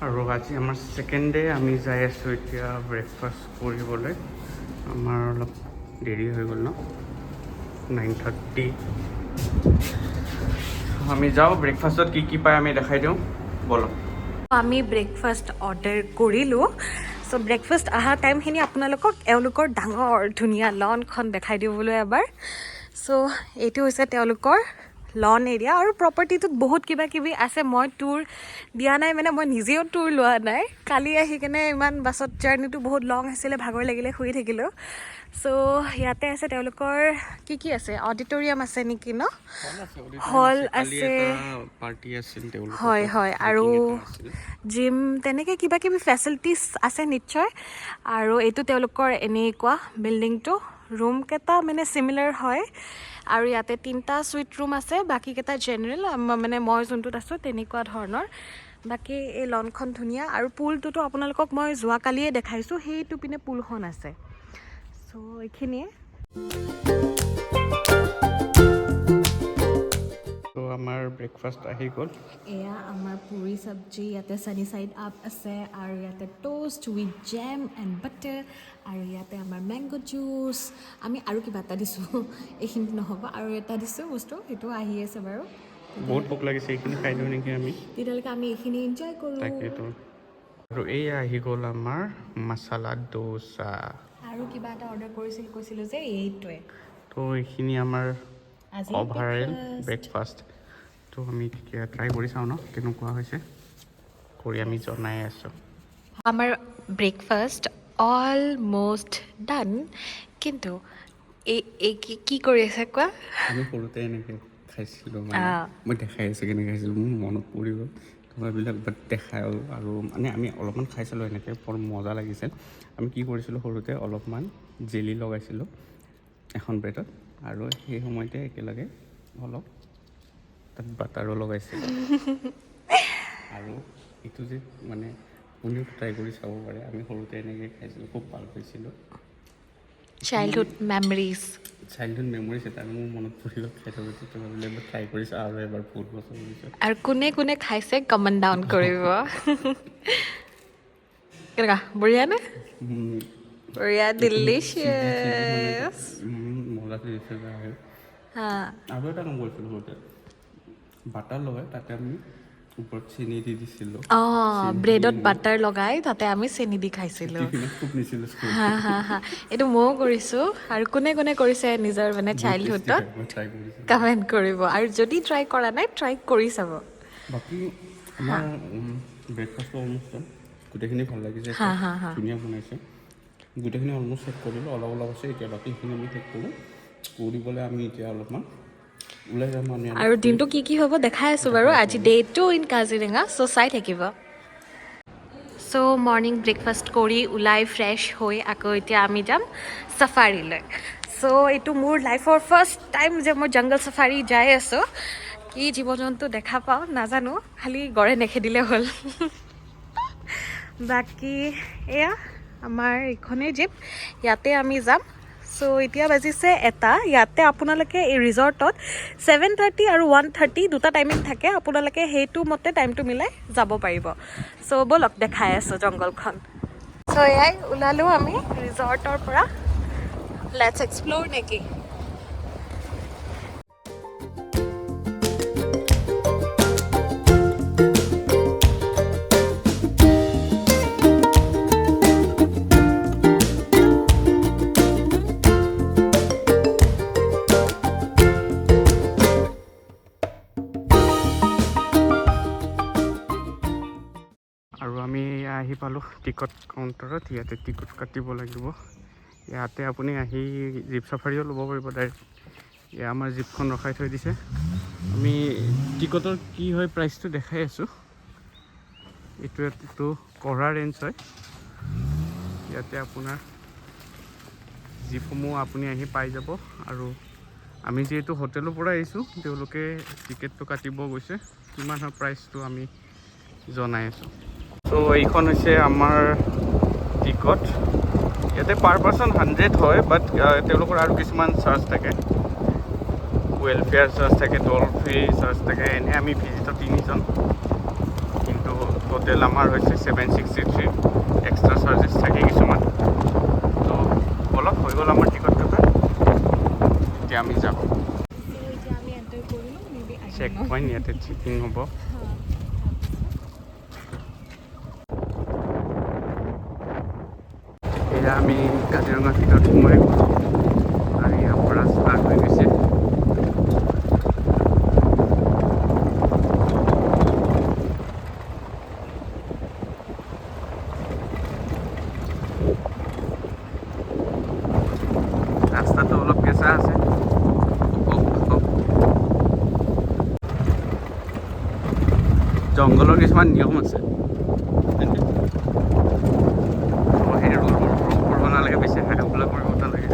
আৰু আজি আমাৰ ছেকেণ্ড ডে আমি যাই আছোঁ এতিয়া ব্ৰেকফাষ্ট কৰিবলৈ আমাৰ অলপ দেৰি হৈ গ'ল ন 9:30 আমি যাওঁ ব্ৰেকফাষ্টত কি পায় আমি দেখাই দিওঁ বলক আমি ব্ৰেকফাষ্ট অৰ্ডাৰ কৰিলোঁ চ' ব্ৰেকফাষ্ট অহা টাইমখিনি আপোনালোকক এওঁলোকৰ ডাঙৰ ধুনীয়া লনখন দেখাই দিবলৈ এবাৰ চ' এইটো হৈছে তেওঁলোকৰ লন এৰিয়া আৰু প্ৰপাৰ্টিটোত বহুত কিবা কিবি আছে মই টুৰ দিয়া নাই মানে মই নিজেও টুৰ লোৱা নাই কালি আহি কেনে ইমান বাছত জাৰ্ণিটো বহুত লং আছিলে ভাগৰ লাগিলে শুই থাকিলোঁ চ' ইয়াতে আছে তেওঁলোকৰ কি আছে অডিটৰিয়াম আছে নেকি ন হল আছে পাৰ্টি আছিল হয় হয় আৰু জিম তেনেকৈ কিবা কিবি ফেচিলিটিছ আছে নিশ্চয় আৰু এইটো তেওঁলোকৰ এনেকুৱা বিল্ডিংটো ৰুমকেইটা মানে চিমিলাৰ হয় আৰু ইয়াতে 3টা চুইট ৰুম আছে বাকীকেইটা জেনেৰেল মানে মই যোনটোত আছোঁ তেনেকুৱা ধৰণৰ বাকী এই লনখন ধুনীয়া আৰু পুলটোতো আপোনালোকক মই যোৱাকালিয়ে দেখাইছোঁ সেইটো পিনে পুলখন আছে চ' এইখিনিয়ে আমাৰ ব্ৰেকফাষ্ট আহি গ'ল এয়া আমাৰ পুৰি চব্জি ইয়াতে চানি চাইড আপ আছে আৰু ইয়াতে toast with jam and butter আৰু ইয়াতে আমাৰ মেংগ' জুচ আমি আৰু কিবা এটা দিছোঁ এইখিনিত নহ'ব আৰু এটা দিছোঁ বস্তু সেইটো আহি আছে বাৰু বহুত ভোক লাগিছে এইখিনি খাই দিওঁ নেকি আমি তেতিয়ালৈকে আমি এইখিনি এনজয় কৰোঁ তাকেতো আৰু এই আহি গ'ল আমাৰ মছালা ডোচা আৰু কিবা এটা অৰ্ডাৰ কৈছিলোঁ যে এইটোৱে তো এইখিনি আমাৰ আজি অভাৰেল ব্ৰেকফাষ্ট তো আমি এতিয়া ট্ৰাই কৰি চাওঁ ন কেনেকুৱা হৈছে কৰি আমি জনাই আছোঁ আমাৰ ব্ৰেকফাষ্ট অলম'ষ্ট ডান কিন্তু এই কি কৰি আছে কোৱা আমি সৰুতে এনেকৈ খাইছিলোঁ মানে মই দেখাই আছোঁ কেনেকৈ খাইছিলোঁ মোৰ মনত পৰি গ'ল তোমাৰবিলাক বাট দেখাই আৰু মানে আমি অলপমান খাইছিলোঁ এনেকৈ বৰ মজা লাগিছিল আমি কি কৰিছিলোঁ সৰুতে অলপমান জেলি লগাইছিলোঁ এখন ব্ৰেডত আৰু সেই সময়তে একেলগে অলপ তাত বাটাৰো লগাইছিলোঁ আৰু এইটো যে মানে কোনেও ট্ৰাই কৰি চাব পাৰে আমি সৰুতে এনেকৈ খাইছিলোঁ খুব ভাল পাইছিলোঁ চাইল্ডহুড মেমৰিজ মেমৰিজ এটা মোৰ মনত পৰিল খাই থাকোঁ তেতিয়া ভাবিলে এবাৰ ট্ৰাই কৰিছোঁ আৰু এবাৰ বহুত বছৰ পিছত আৰু কোনে খাইছে কমেণ্ট ডাউন কৰিব কেনেকুৱা বঢ়িয়ানে বঢ়িয়া ডিলিচিয়াছ মজা লাগিছে আৰু এটা কাম কৰিছিলোঁ সৰুতে বাটাৰ লগাই তাতে আমি ওপৰত চেনি দি দিছিলোঁ অঁ ব্ৰেডত বাটাৰ লগাই তাতে আমি চেনি দি খাইছিলোঁ খুব নিছিলোঁ হা এইটো ময়ো কৰিছোঁ আৰু কোনে কৰিছে নিজৰ মানে চাইল্ডহুডত ট্ৰাই কৰিছোঁ কমেণ্ট কৰিব আৰু যদি ট্ৰাই কৰা নাই ট্ৰাই কৰি চাব বাকী আমাৰ ব্ৰেকফাষ্টটো অলম'ষ্ট গোটেইখিনি ভাল লাগিছে ধুনীয়া বনাইছে গোটেইখিনি অলম'ষ্ট শেষ কৰিলোঁ অলপ আছে এতিয়া বাকীখিনি আমি শেষ কৰোঁ কৰিবলৈ আমি এতিয়া অলপমান ওলাই যাম আমি আৰু দিনটো কি হ'ব দেখাই আছোঁ বাৰু আজি ডে 2 ইন কাজিৰঙা চ' চাই থাকিব চ' মৰ্ণিং ব্ৰেকফাষ্ট কৰি ওলাই ফ্ৰেছ হৈ আকৌ এতিয়া আমি যাম চাফাৰীলৈ চ' এইটো মোৰ লাইফৰ ফাৰ্ষ্ট টাইম যে মই জংগল চাফাৰী যাই আছোঁ কি জীৱ জন্তু দেখা পাওঁ নাজানো খালি গড়ে নেখেদিলে হ'ল বাকী এয়া আমাৰ এইখনেই জীপ ইয়াতে আমি যাম চ' এতিয়া বাজিছে এটা ইয়াতে আপোনালোকে এই ৰিজৰ্টত 7:30 আৰু 1:30 দুটা টাইমিং থাকে আপোনালোকে সেইটো মতে টাইমটো মিলাই যাব পাৰিব চ' ব'লক দেখাই আছোঁ জংঘলখন চ' এয়াই ওলালোঁ আমি ৰিজৰ্টৰ পৰা লেটছ এক্সপ্ল'ৰ নেকি আৰু আমি আহি পালোঁ টিকট কাউণ্টাৰত ইয়াতে টিকট কাটিব লাগিব ইয়াতে আপুনি আহি জীপ চাফাৰীও ল'ব পাৰিব ডাইৰেক্ট ইয়াত আমাৰ জীপখন ৰখাই থৈ দিছে আমি টিকটৰ কি হয় প্ৰাইচটো দেখাই আছোঁ এইটো কৰা ৰেঞ্জ হয় ইয়াতে আপোনাৰ জীপসমূহ আপুনি আহি পাই যাব আৰু আমি যিহেতু হোটেলৰ পৰা আহিছোঁ তেওঁলোকে টিকেটটো কাটিব গৈছে কিমান হয় প্ৰাইচটো আমি জনাই আছোঁ চ' এইখন হৈছে আমাৰ টিকট ইয়াতে পাৰ পাৰ্চন 100 হয় বাট তেওঁলোকৰ আৰু কিছুমান চাৰ্জ থাকে ৱেলফেয়াৰ চাৰ্জ থাকে টোল ফ্ৰী চাৰ্জ থাকে এনে আমি ভিজিটৰ 3জন কিন্তু টোটেল আমাৰ হৈছে 763 এক্সট্ৰা চাৰ্জেছ থাকে কিছুমান তো অলপ হৈ গ'ল আমাৰ টিকট কটা এতিয়া আমি যাম চেক পইণ্ট ইয়াতে চেকিং হ'ব এয়া আমি কাজিৰঙাৰ ভিতৰত সোমাই গ'লোঁ আৰু ইয়াৰ পৰা ষ্টাৰ্ট হৈ গৈছে ৰাস্তাটো অলপ কেঁচা আছে জংঘলৰ কিছুমান নিয়ম আছে সেই ৰোলবোৰ কৰিব নালাগে বেছি হাইফুলা কৰিব নালাগে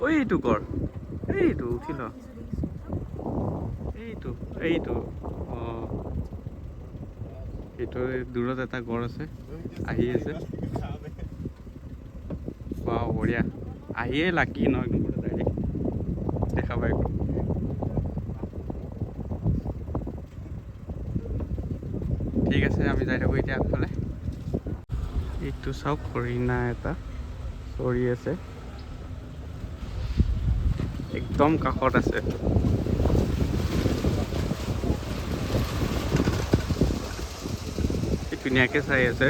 ঐ এইটো কৰ এইটো উঠি ল এইটো অঁ এইটো দূৰত এটা গড় আছে আহি আছে বঢ়িয়া আহিয়ে লাকি ন একদম ডাইৰেক্ট দেখা পাই ঠিক আছে আমি যাই থাকোঁ এতিয়া আগফালে এইটো চাওক হৰিণা এটা চৰি আছে একদম কাষত আছে ধুনীয়াকৈ চাই আছে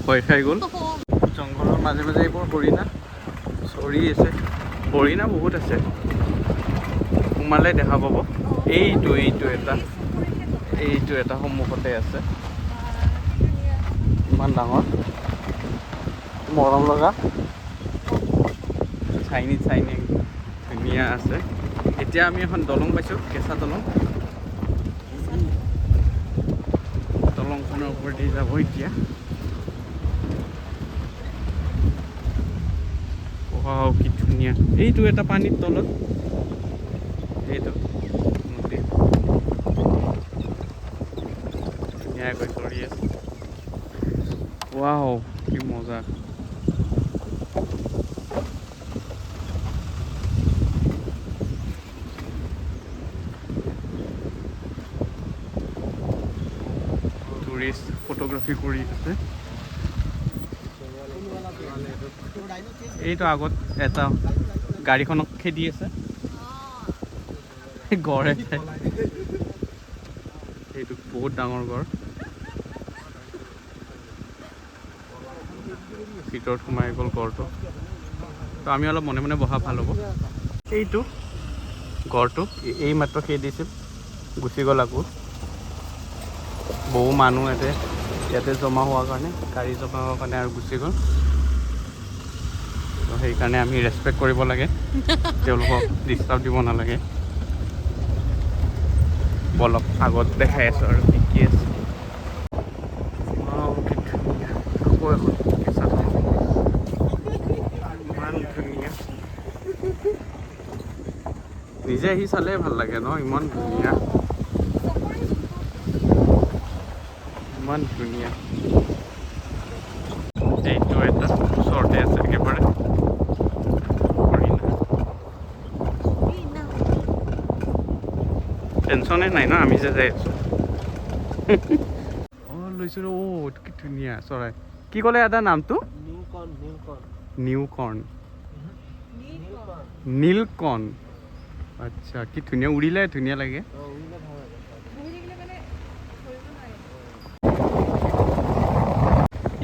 ভয় খাই গ'ল জংঘলৰ মাজে মাজে এইবোৰ হৰিণা চৰি আছে হৰিণা বহুত আছে সোমালে দেখা পাব এইটো এটা সন্মুখতে আছে ইমান ডাঙৰ মৰম লগা চাইনি ধুনীয়া আছে এতিয়া আমি এখন দলং পাইছোঁ কেঁচা দলংখনৰ ওপৰেদি যাব এতিয়া কি ধুনীয়া এইটো এটা পানীৰ তলত এইটো নদী ধুনীয়াকৈ চৰি আছে ৱাও কি মজা টুৰিষ্ট ফটোগ্ৰাফি কৰি আছে এইটো আগত এটা গাড়ীখনক খেদি আছে গড় এইটো বহুত ডাঙৰ গড় ভিতৰত সোমাই গ'ল গড়টো তো আমি অলপ মনে মনে বহা ভাল হ'ব এইটো গড়টো এই মাত্ৰ খেদিছিল গুচি গ'ল আকৌ বহু মানুহ ইয়াতে জমা হোৱাৰ কাৰণে গাড়ী জমা হোৱাৰ কাৰণে আৰু গুচি গ'ল তো সেইকাৰণে আমি ৰেচপেক্ট কৰিব লাগে তেওঁলোকক ডিষ্টাৰ্ব দিব নালাগে বলক আগত দেখাই আছোঁ আৰু কি আছে আকৌ এখন কেঁচা ইমান ধুনীয়া নিজে আহি চালে ভাল লাগে ন ইমান ধুনীয়া ইমান ধুনীয়া এইটো এটা ওচৰতে আছে একেবাৰে টেনশ্যনে নাই ন আমি যে যাই আছোঁ অঁ লৈছোঁ এইটো কি ধুনীয়া চৰাই কি ক'লে এটা নামটো নীলকণ আচ্ছা কি ধুনীয়া উৰিলে ধুনীয়া লাগে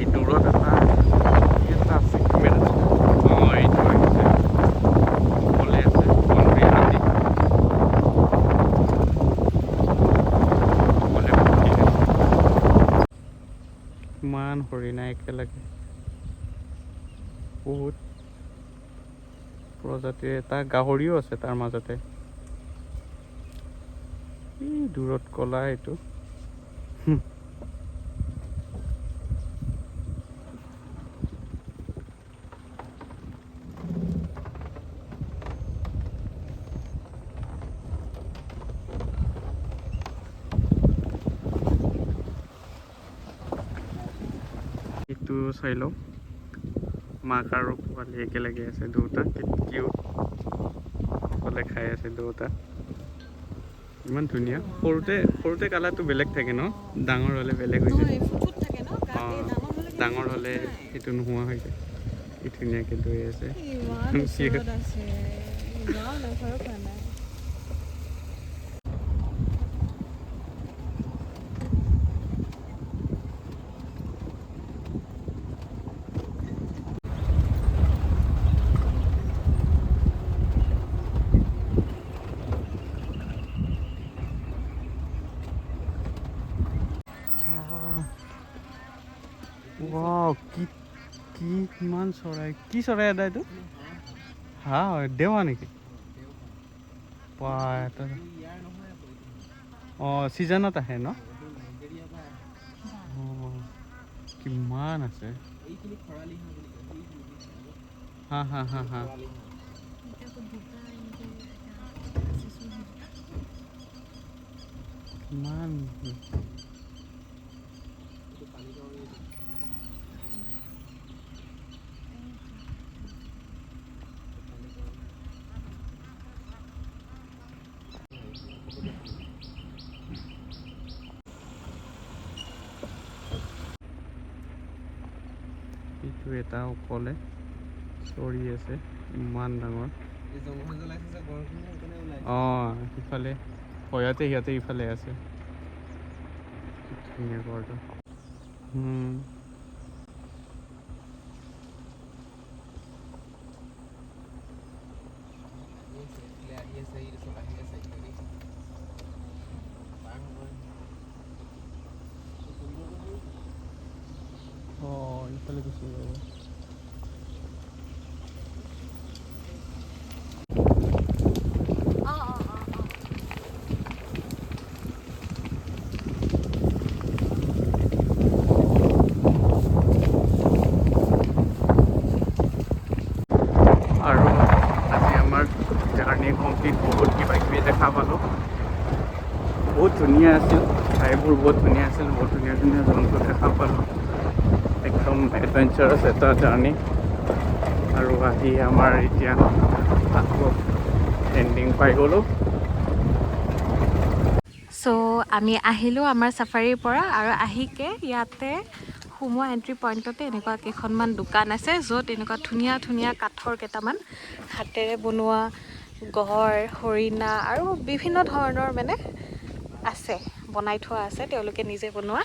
এই দূৰত এটা আছে অঁ এইটো আহিছে অকলে আছে বনৰীয়া হাতী ইমান হৰিণা একেলগে বহুত প্ৰজাতিৰ এটা গাহৰিও আছে তাৰ মাজতে দূৰত কলা এইটো এইটো চাই লওঁ মাক আৰু পোৱালি একেলগে আছে দুটা কিউট অকলে খাই আছে দুটা ইমান ধুনীয়া সৰুতে কালাৰটো বেলেগ থাকে ন ডাঙৰ হ'লে বেলেগ হৈ যায় অঁ ডাঙৰ হ'লে সেইটো নোহোৱা হৈ যায় কি ধুনীয়াকৈ ধুই আছে কিমান চৰাই কি চৰাই এটা এইটো হা দেৱা নেকি অঁ ছিজনত আহে ন অঁ কিমান আছে হা হা হা হা কিমান এইটো এটা অকলে চৰি আছে ইমান ডাঙৰ অঁ সিফালে ভয়তে সিহঁতে ইফালে আছে ধুনীয়া ঘৰটো অঁ ইফালে গুচি যাব আৰু আজি আমাৰ জাৰ্ণি কমপ্লিট বহুত কিবা কিবি দেখা পালোঁ বহুত ধুনীয়া আছিল ঠাইবোৰ বহুত ধুনীয়া আছিল বহুত ধুনীয়া ধুনীয়া জন্তু দেখা পালোঁ একদম এডভেঞ্চাৰাছ এটা জাৰ্ণি আৰু আহি আমাৰ এতিয়া আকৌ এণ্ডিং পাই গ'লোঁ চ' আমি আহিলোঁ আমাৰ চাফাৰীৰ পৰা আৰু আহিকে ইয়াতে সোমোৱা এণ্ট্ৰি পইণ্টতে এনেকুৱা কেইখনমান দোকান আছে য'ত এনেকুৱা ধুনীয়া ধুনীয়া কাঠৰ কেইটামান হাতেৰে বনোৱা গড় হৰিণা আৰু বিভিন্ন ধৰণৰ মানে আছে বনাই থোৱা আছে তেওঁলোকে নিজে বনোৱা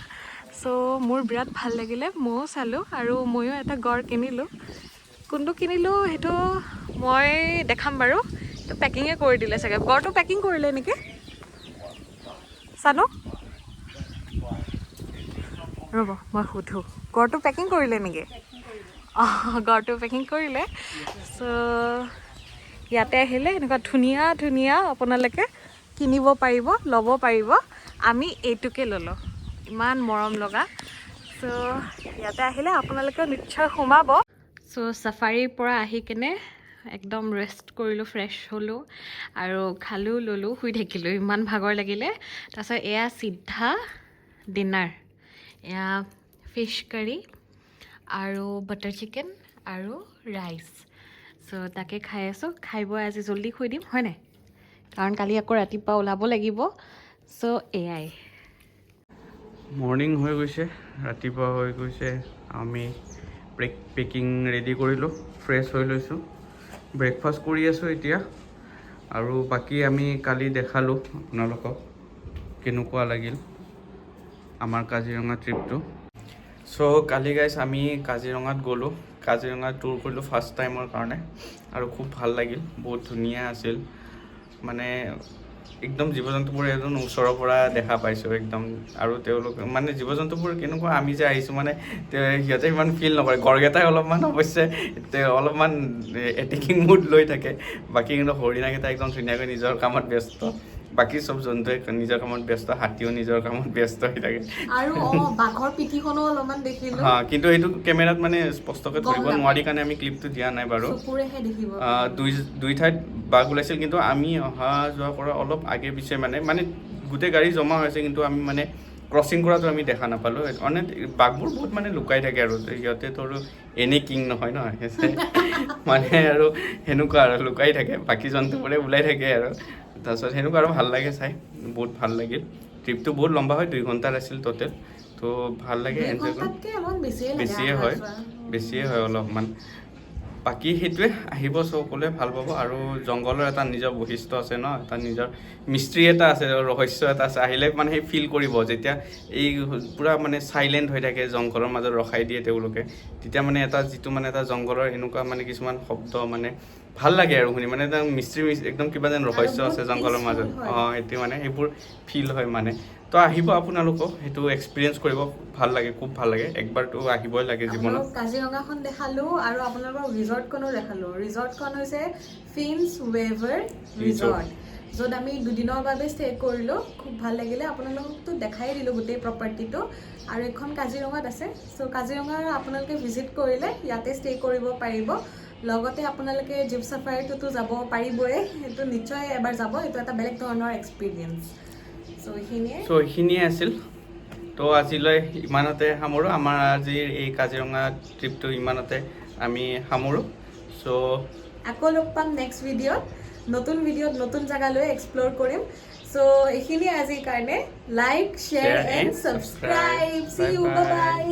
চ' মোৰ বিৰাট ভাল লাগিলে ময়ো চালোঁ আৰু ময়ো এটা গড় কিনিলোঁ কোনটো কিনিলোঁ সেইটো মই দেখাম বাৰু তো পেকিঙে কৰি দিলে চাগে গড়টো পেকিং কৰিলে নেকি চানো ৰ'ব মই সুধোঁ গড়টো পেকিং কৰিলে নেকি অঁ গড়টো পেকিং কৰিলে চ' ইয়াতে আহিলে এনেকুৱা ধুনীয়া ধুনীয়া আপোনালোকে কিনিব পাৰিব ল'ব পাৰিব আমি এইটোকে ল'লোঁ ইমান মৰম লগা চ' ইয়াতে আহিলে আপোনালোকেও নিশ্চয় সোমাব চ' চাফাৰীৰ পৰা আহি কেনে একদম ৰেষ্ট কৰিলোঁ ফ্ৰেছ হ'লোঁ আৰু খালোঁ ল'লোঁ শুই থাকিলোঁ ইমান ভাগৰ লাগিলে তাৰপিছত এয়া চিধা ডিনাৰ এয়া ফিছ কাৰী আৰু বাটাৰ চিকেন আৰু ৰাইচ চ' তাকে খাই আছোঁ খাই বৈ আজি জল্দি শুই দিম হয় নাই কাৰণ কালি আকৌ ৰাতিপুৱা ওলাব লাগিব চ' এয়াই মৰ্ণিং হৈ গৈছে ৰাতিপুৱা হৈ গৈছে আমি পেকিং ৰেডি কৰিলোঁ ফ্ৰেছ হৈ লৈছোঁ ব্ৰেকফাষ্ট কৰি আছোঁ এতিয়া আৰু বাকী আমি কালি দেখালোঁ আপোনালোকক কেনেকুৱা লাগিল আমাৰ কাজিৰঙা ট্ৰিপটো চ' কালি গাইজ আমি কাজিৰঙাত গ'লোঁ কাজিৰঙা টুৰ কৰিলোঁ ফাৰ্ষ্ট টাইমৰ কাৰণে আৰু খুব ভাল লাগিল বহুত ধুনীয়া আছিল মানে একদম জীৱ জন্তুবোৰ একদম ওচৰৰ পৰা দেখা পাইছোঁ একদম আৰু তেওঁলোক মানে জীৱ জন্তুবোৰ কেনেকুৱা আমি যে আহিছোঁ মানে সিহঁতে ইমান ফিল নকৰে গড়কেইটাই অলপমান অৱশ্যে অলপমান এটেকিং মুড লৈ থাকে বাকী কিন্তু হৰিণাকেইটা একদম ধুনীয়াকৈ নিজৰ কামত ব্যস্ত বাকী চব জন্তুৱে নিজৰ কামত ব্যস্ত হাতীও নিজৰ কামত ব্যস্ত হৈ থাকে আৰু বাঘৰ পিঠিখনো অলপমান দেখিলোঁ হা কিন্তু সেইটো কেমেৰাত মানে স্পষ্টকৈ ধৰিব নোৱাৰি কাৰণে আমি ক্লিপটো দিয়া নাই বাৰু দুই ঠাইত বাঘ ওলাইছিল কিন্তু আমি অহা যোৱা কৰা অলপ আগে পিছে মানে গোটেই গাড়ী জমা হৈছে কিন্তু আমি মানে ক্ৰচিং কৰাটো আমি দেখা নাপালোঁ মানে বাঘবোৰ বহুত মানে লুকাই থাকে আৰু সিহঁতেতো আৰু এনেই কিং নহয় ন মানে আৰু সেনেকুৱা আৰু লুকাই থাকে বাকী জন্তুবোৰে ওলাই থাকে আৰু তাৰপিছত সেনেকুৱা আৰু ভাল লাগে চাই, বহুত ভাল লাগিল। ট্ৰিপটো বহুত লম্বা হয়, 2 ঘণ্টাৰ আছিল টোটেল। তো ভাল লাগে, এনজয় কৰোঁ। বেছিয়ে হয় অলপমান। বাকী সেইটোৱে, আহিব সকলোৱে ভাল পাব। আৰু জংঘলৰ এটা নিজৰ বৈশিষ্ট্য আছে ন, এটা নিজৰ মিষ্ট্ৰি এটা আছে, ৰহস্য এটা আছে। আহিলে মানে সেই ফিল কৰিব, যেতিয়া এই পূৰা মানে চাইলেণ্ট হৈ থাকে, জংঘলৰ মাজত ৰখাই দিয়ে তেওঁলোকে, তেতিয়া মানে এটা যিটো মানে এটা জংঘলৰ এনেকুৱা মানে কিছুমান শব্দ মানে ভাল লাগে আৰু শুনি, মানে এটা মিষ্ট্ৰি একদম কিবা যেন ৰহস্য আছে জংঘলৰ মাজত। সেইটো মানে সেইবোৰ ফিল হয় মানে। তো আহিব আপোনালোকো, সেইটো এক্সপিৰিয়েঞ্চ কৰিব, ভাল লাগে, খুব ভাল লাগে। একবাৰতো আহিবই লাগে জীৱনত। কাজিৰঙাখন দেখালো আৰু আপোনালোকৰ ৰিজৰ্টখনো দেখালো। ৰিজৰ্টখন হৈছে ফিন্স ৱেভাৰ ৰিজৰ্ট, য'ত আমি 2 দিনৰ বাবে ষ্টে কৰিলোঁ। খুব ভাল লাগিলে, আপোনালোকতো দেখাই দিলোঁ গোটেই প্ৰপাৰ্টিটো। আৰু এখন কাজিৰঙাত আছে। চ' কাজিৰঙা আপোনালোকে ভিজিট কৰিলে ইয়াতে ষ্টে কৰিব পাৰিব। লগতে আপোনালোকে জীপ চাফাৰীটোতো যাব পাৰিবই, সেইটো নিশ্চয় এবাৰ যাব, এইটো এটা বেলেগ ধৰণৰ এক্সপিৰিয়েঞ্চ। চ' এইখিনিয়ে আছিল। তো আজিলৈ ইমানতে সামৰোঁ। আমাৰ আজিৰ এই কাজিৰঙা ট্ৰিপটো ইমানতে আমি সামৰোঁ। আকৌ লগ পাম নেক্সট ভিডিঅ'ত, নতুন জেগা লৈ এক্সপ্ল'ৰ কৰিম। চ' এইখিনিয়ে আজিৰ কাৰণে। Like, share and subscribe. See you, bye by.